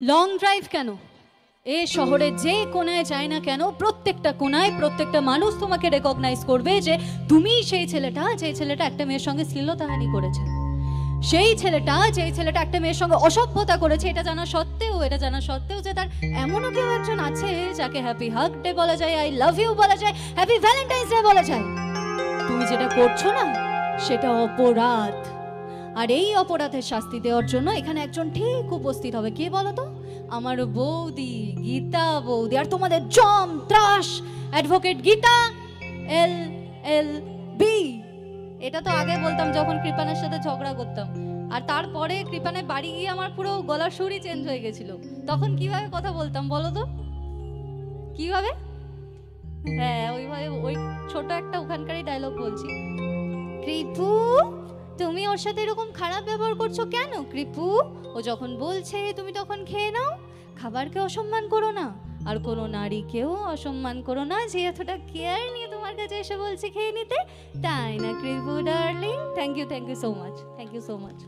Long drive কেন? এ শহরে যে কোনায় যায় না কেন, প্রত্যেকটা কোনায় প্রত্যেকটা মানুষ তোমাকে রেকগনাইজ করবে যে তুমি সেই ছেলেটা, যে ছেলেটা একটা মেয়ের সঙ্গে শ্লীলতাহানি করেছে, সেই ছেলেটা, যে ছেলেটা একটা মেয়ের সঙ্গে অসভ্যতা করেছে। এটা জানা সত্ত্বেও যে তার এমনও কেউ একজন আছে যাকে হ্যাপি হাগ ডে বলা যায়, আই লাভ ইউ বলা যায়, হ্যাপি ভ্যালেন্টাইন্স ডে বলা যায়। তুমি যেটা করছো না সেটা অপরাধ, আর এই অপরাধের শাস্তি দেওয়ার জন্য এখানে একজন ঠিক উপস্থিত হবে। কে বলো তো? আমার বৌদি, গীতা বৌদি। আর তোমাদের জম ত্রাস অ্যাডভোকেট গীতা এল এল বি। এটা তো আগে বলতাম যখন কৃপানের সাথে ঝগড়া করতাম, আর তারপরে কৃপানের বাড়ি গিয়ে আমার পুরো গলার সুরই চেঞ্জ হয়ে গেছিল। তখন কিভাবে কথা বলতাম বলো তো? কিভাবে? হ্যাঁ, ওইভাবে, ওই ছোট একটা ওখানকারই ডায়লগ বলছি। কৃপু, তুমি ওর সাথে এরকম খারাপ ব্যবহার করছো কেন? কৃপু, ও যখন বলছে তুমি তখন খেয়ে নাও। খাবারকে অসম্মান করো না, আর কোনো নারীকেও অসম্মান করো না যে এতটা কেয়ার নিয়ে তোমার কাছে এসে বলছে খেয়ে নিতে। তাই না Kripu darling? Thank you so much, thank you so much.